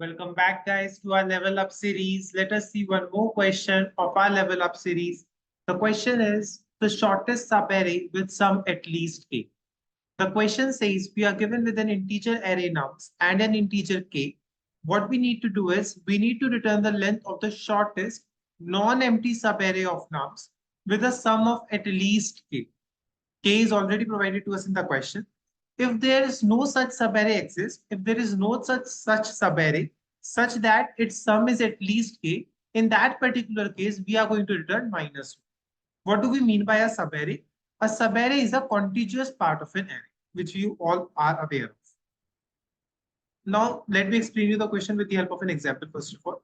Welcome back, guys, to our level up series. Let us see one more question of our level up series. The question is the shortest subarray with sum at least k. The question says we are given with an integer array nums and an integer k. What we need to do is we need to return the length of the shortest non-empty subarray of nums with a sum of at least k. K is already provided to us in the question. If there is no such subarray exists, if there is no such subarray such that its sum is at least k, in that particular case, we are going to return minus 1. What do we mean by a subarray? A subarray is a contiguous part of an array, which you all are aware of. Now, let me explain you the question with the help of an example first of all.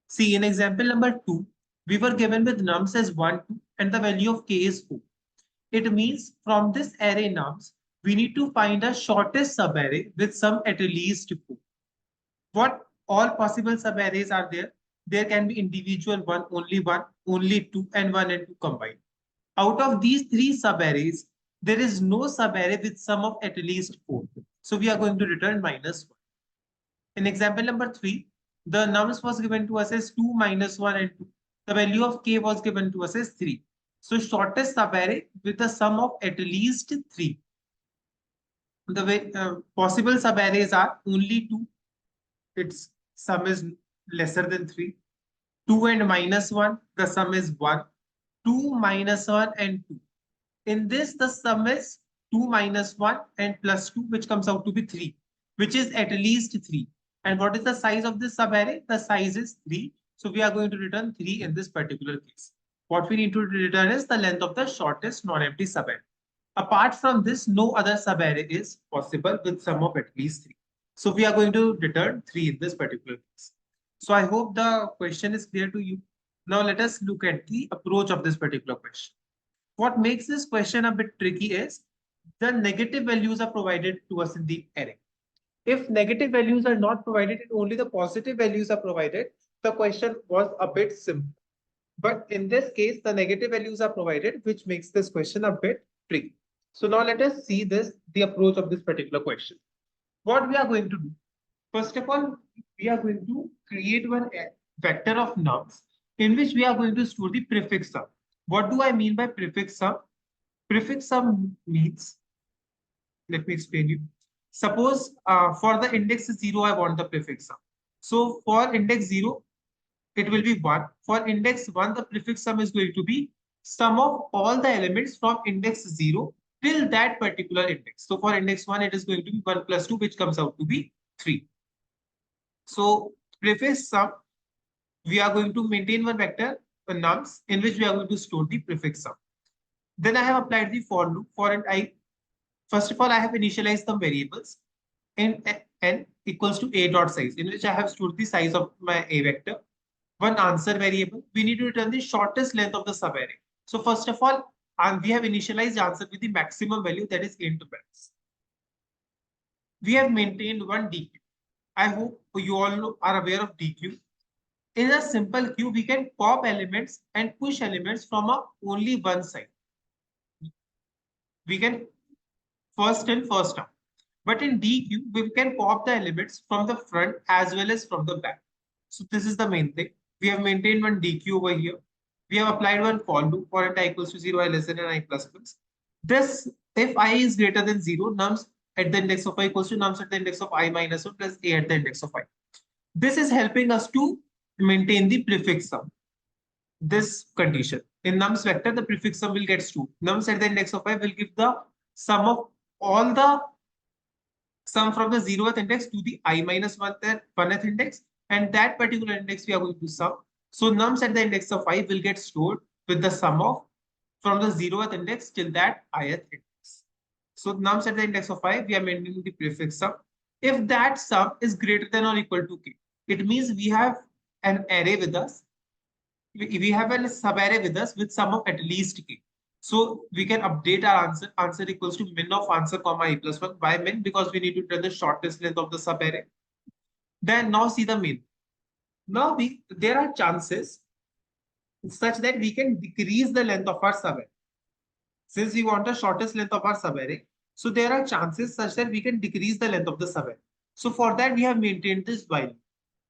See, in example number 2, we were given with nums as 1, 2, and the value of k is 4. It means from this array nums, we need to find a shortest subarray with sum at least 4. What all possible subarrays are there? There can be individual one, only two, and 1 and 2 combined. Out of these three subarrays, there is no subarray with sum of at least 4. So we are going to return minus 1. In example number 3, the nums was given to us as 2, minus 1, and 2. The value of k was given to us as 3. So shortest subarray with a sum of at least 3. The way possible subarrays are only 2. Its sum is lesser than 3. 2 and minus 1, the sum is 1. 2 minus 1 and 2. In this, the sum is 2 minus 1 and plus 2, which comes out to be 3, which is at least 3. And what is the size of this subarray? The size is 3. So we are going to return 3 in this particular case. What we need to return is the length of the shortest non-empty subarray. Apart from this, no other subarray is possible with sum of at least 3. So we are going to return 3 in this particular case. So I hope the question is clear to you. Now let us look at the approach of this particular question. What makes this question a bit tricky is the negative values are provided to us in the array. If negative values are not provided and only the positive values are provided, the question was a bit simple. But in this case, the negative values are provided, which makes this question a bit tricky. So now let us see the approach of this particular question. What we are going to do, first of all, we are going to create one vector of nums in which we are going to store the prefix sum. What do I mean by prefix sum? Prefix sum means, let me explain you. Suppose for the index 0, I want the prefix sum. So for index 0, it will be 1. For index 1, the prefix sum is going to be sum of all the elements from index 0 till that particular index. So for index 1, it is going to be 1 plus 2, which comes out to be 3. So prefix sum, we are going to maintain one vector nums in which we are going to store the prefix sum. Then I have applied the for loop. For it, first of all, I have initialized some variables in n equals to a dot size, in which I have stored the size of my a vector. One answer variable. We need to return the shortest length of the subarray. So first of all, we have initialized answer with the maximum value, that is int max. We have maintained one deq. I hope you all are aware of deq. In a simple queue, we can pop elements and push elements from only one side. We can first in, first out. But in deq, we can pop the elements from the front as well as from the back. So this is the main thing. We have maintained one deq over here. We have applied one for loop for int I equals to 0, I less than I plus plus. This, if I is greater than 0, nums at the index of I equals to nums at the index of I minus 1 plus a at the index of I. This is helping us to maintain the prefix sum. This condition. In nums vector, the prefix sum will get stored. Nums at the index of I will give the sum of all the sum from the 0th index to the I minus 1th index, and that particular index we are going to sum. So nums at the index of I will get stored with the sum of from the 0th index till that ith index. So nums at the index of I, we are maintaining the prefix sum. If that sum is greater than or equal to k, it means we have an array with us. We have a subarray with us with sum of at least k. So we can update our answer. Answer equals to min of answer comma a plus 1. Why min? Because we need to return the shortest length of the subarray. Then now see the min. Now there are chances such that we can decrease the length of our subarray. Since we want the shortest length of our subarray, so there are chances such that we can decrease the length of the subarray. So for that, we have maintained this while.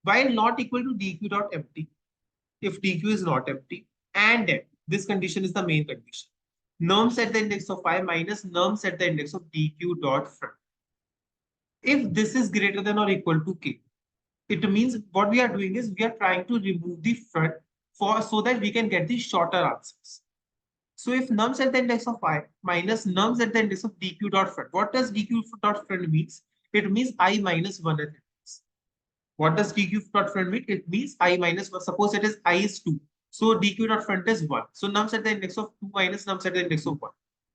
while not equal to dq dot empty, if dq is not empty, and then this condition is the main condition. Nums at the index of I minus nums at the index of dq dot front. If this is greater than or equal to k, it means what we are doing is we are trying to remove the front for so that we can get the shorter answers. So if nums at the index of I minus nums at the index of dq dot front, what does dq dot front means? It means I minus 1 at the index. What does dq dot front mean? It means I minus 1. Suppose it is I is 2. So dq dot front is 1. So nums at the index of 2 minus nums at the index of 1.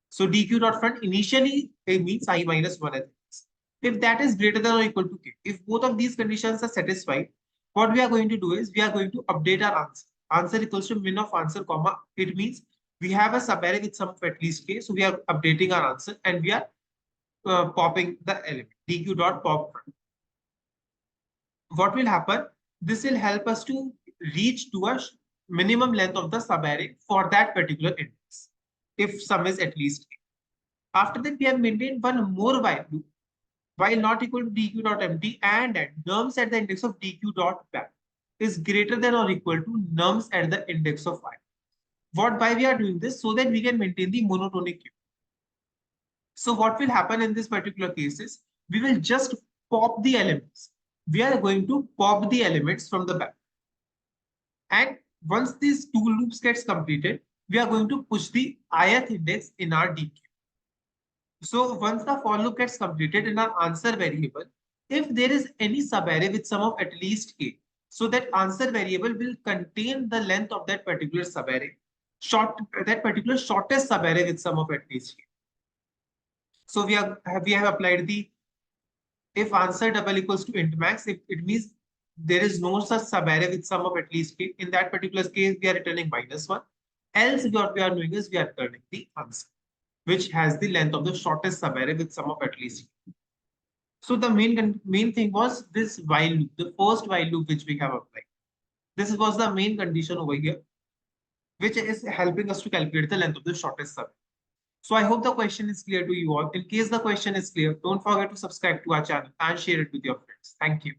So dq dot front initially it means I minus 1 at the index. If that is greater than or equal to k, if both of these conditions are satisfied, what we are going to do is we are going to update our answer. Answer equals to min of answer, comma. It means we have a subarray with sum of at least k. So we are updating our answer and we are popping the element dq dot pop front. What will happen? This will help us to reach to a minimum length of the subarray for that particular index, if sum is at least k. After that, we have maintained one more while loop, while not equal to dq dot empty and nums at the index of dq dot back is greater than or equal to nums at the index of I. Why we are doing this? So that we can maintain the monotonic queue. So what will happen in this particular case is we will just pop the elements. We are going to pop the elements from the back. And once these two loops gets completed, we are going to push the ith index in our DQ. So once the for loop gets completed in our answer variable, if there is any subarray with sum of at least k, so that answer variable will contain the length of that particular subarray, that particular shortest subarray with sum of at least k. So we have applied the if answer double equals to int max, if it means there is no such subarray with sum of at least k. In that particular case, we are returning -1. Else, what we are doing is we are returning the answer, which has the length of the shortest subarray with sum of at least k. So the main thing was this while loop, the first while loop which we have applied. This was the main condition over here, which is helping us to calculate the length of the shortest subarray. So I hope the question is clear to you all. In case the question is clear, don't forget to subscribe to our channel and share it with your friends. Thank you.